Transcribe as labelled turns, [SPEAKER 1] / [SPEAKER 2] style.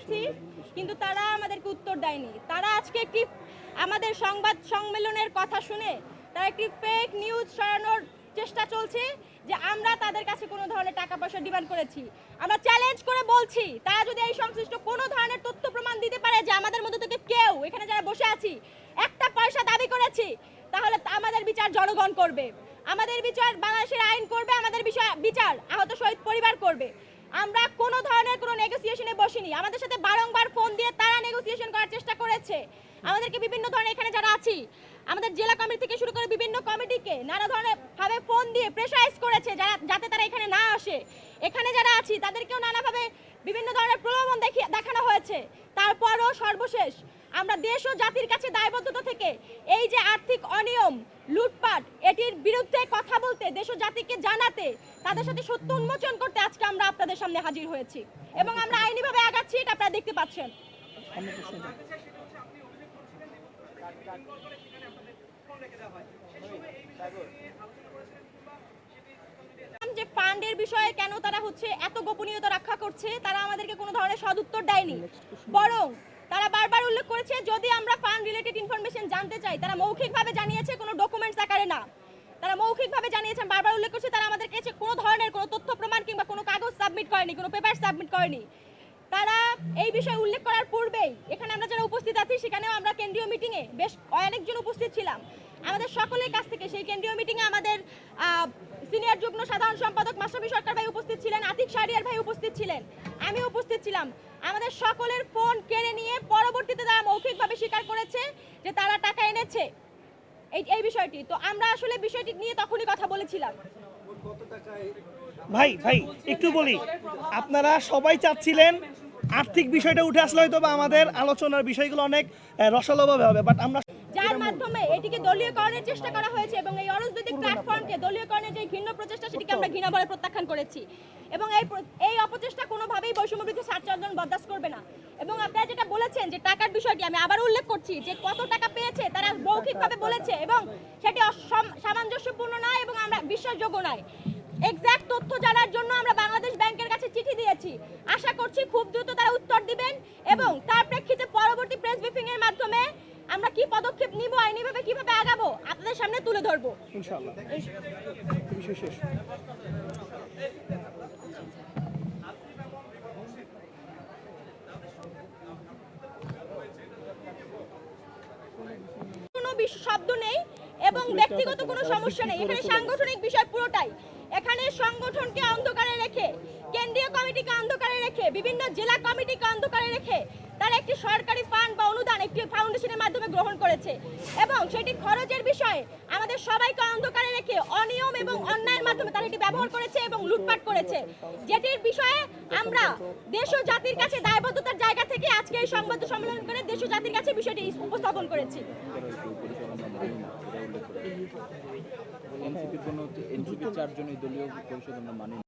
[SPEAKER 1] করেছি, কিন্তু তারা আমাদেরকে উত্তর দেয়নি। তারা আজকে একটি আমাদের সংবাদ সম্মেলনের কথা শুনে তারা একটি ফেক নিউজ ছড়ানোর চেষ্টা চলছে যে আমরা তাদের কাছে কোনো ধরনের টাকা পয়সা ডিমান্ড করেছি। আমরা চ্যালেঞ্জ করে বলছি, তারা যদি এই সংশ্লিষ্ট কোনো ধরনের তথ্য প্রমাণ দিতে পারে যে আমাদের মধ্যে থেকে কেউ এখানে যারা বসে আছি একটা পয়সা দাবি করেছি, তাহলে আমাদের বিচার জনগণ করবে, আমাদের বিচার বাংলাদেশের আইন করবে, আমাদের বিচার আহত শহীদ পরিবার করবে। আমরা কোনো ধরনের কোনো নেগোসিয়েশনে বসিনি। আমাদের সাথে বারংবার ফোন দিয়ে তারা নেগোসিয়েশন করার চেষ্টা করেছে। আমাদেরকে বিভিন্ন ধরনের এখানে যারা আছি আমাদের জেলা কমিটি থেকে শুরু করে বিভিন্ন কমিটিকে নানা ধরনের ভাবে ফোন দিয়ে প্রেশারাইজ করেছে যাতে তারা এখানে না আসে। এখানে যারা আছি তাদেরকেও নানাভাবে বিভিন্ন ধরনের প্রলোভন দেখানো হয়েছে। তারপরও সর্বশেষ আমরা দেশ ও জাতির কাছে দায়বদ্ধতা থেকে এই যে আর্থিক অনিয়ম, লুটপাট, এটির বিরুদ্ধে কথা বলতে, দেশ ও জাতিকে জানাতে, তাদের সাথে সত্য উন্মোচন করতে আজকে আমরা আপনাদের সামনে হাজির হয়েছি এবং আমরা আইনিভাবে আগাচ্ছি, এটা আপনারা দেখতে পাচ্ছেন। যে ফান্ডের বিষয়ে কেন তারা এত গোপনীয়তা রক্ষা করছে, তারা আমাদেরকে কোনো ধরনের সদুত্তর দেয়নি। বরং তারা বারবার উল্লেখ করেছে যদি আমরা ফান্ড রিলেটেড ইনফরমেশন জানতে চাই, তারা মৌখিকভাবে জানিয়েছে, কোনো ডকুমেন্টস আকারে না। তারা মৌখিকভাবে জানিয়েছেন, বারবার উল্লেখ করছে তারা আমাদের কাছে কোনো ধরনের কোনো তথ্য প্রমাণ কিংবা কোনো কাগজ সাবমিট করেনি, কোনো পেপার সাবমিট করেনি। তারা এই বিষয়ে উল্লেখ করার পূর্বেই এখানে আমরা যারা উপস্থিত আছি সেখানেও আমরা কেন্দ্রীয় মিটিংয়ে বেশ অনেকজন উপস্থিত ছিলাম। আমাদের সকলের কাছ থেকে সেই কেন্দ্রীয় মিটিংয়ে আমাদের সিনিয়র যুগ্ম সাধারণ সম্পাদক মাশরাফি সরকার ভাই উপস্থিত ছিলেন, আতিক শাহরিয়ার ভাই উপস্থিত ছিলেন, আমি উপস্থিত ছিলাম। আমাদের সকলের ফোন কেড়ে নিয়ে পরবর্তীতে তারা মৌখিকভাবে স্বীকার করেছে যে তারা টাকা এনেছে এই বিষয়টি। তো আমরা আসলে বিষয়টি নিয়ে তখনই কথা বলেছিলাম।
[SPEAKER 2] ভাই একটু বলি, আপনারা সবাই চাচ্ছিলেন আর্থিক বিষয়টা উঠে আসলে হয়তো বা আমাদের আলোচনার বিষয়গুলো অনেক রসালোভাবে হবে, বাট আমরা
[SPEAKER 1] যার মাধ্যমে এটিকে দলীয়করণের চেষ্টা করা হয়েছে এবং এই অরাজনৈতিক প্ল্যাটফর্মকে দলীয়করণের যে ঘৃণ্য প্রচেষ্টা সেটিকে আমরা ঘৃণা ভরে প্রত্যাখ্যান করেছি এবং এই অপচেষ্টা কোনোভাবেই বৈষম্যবিরোধী ছাত্র আন্দোলন বরদাস্ত করবে না। এবং আপনারা যেটা বলেছেন যে টাকার বিষয়টি, আমি আবার উল্লেখ করছি যে কত টাকা পেয়েছে তারা মৌখিকভাবে বলেছে এবং সেটি সামঞ্জস্যপূর্ণ নয় এবং আমরা বিশ্বাসযোগ্য নয়। এক্সাক্ট তথ্য জানার জন্য আমরা বাংলাদেশ ব্যাংকের কাছে চিঠি দিয়েছি। আশা করছি খুব দ্রুত তারা উত্তর দিবেন এবং তার প্রেক্ষিতে পরবর্তী প্রেস ব্রিফিং এর মাধ্যমে আমরা কি পদক্ষেপ নিব, আইনিভাবে কিভাবে আগাবো আপনাদের সামনে তুলে ধরবো
[SPEAKER 2] ইনশাআল্লাহ। বিষয় শেষ।
[SPEAKER 1] কোনো শব্দ নেই এবং ব্যক্তিগত কোনো সমস্যা নেই। এখানে সাংগঠনিক বিষয় পুরোটাই। এখানে সংগঠনকে অন্ধকারে রেখে, কেন্দ্রীয় কমিটিকে অন্ধকারে রেখে, বিভিন্ন জেলা কমিটিকে অন্ধকারে রেখে তারা একটি সরকারি ফান্ড বা অনুদান একটি ফাউন্ডেশনের মাধ্যমে গ্রহণ করেছে এবং সেটি খরচের বিষয়ে আমাদের সবাইকে অন্ধকারে রেখে অনিয়ম এবং অন্যায়ের মাধ্যমে তারা এটি ব্যবহার করেছে এবং লুটপাট করেছে, যেটির বিষয়ে আমরা দেশ ও জাতির কাছে দায়বদ্ধতার জায়গা থেকে আজকে এই সংবাদ সম্মেলন করে দেশ ও জাতির কাছে বিষয়টি উপস্থাপন করেছি।
[SPEAKER 3] এনসিপির কোনো এনসিপির 4 জনই দলীয় পরিষদ আমরা মানি।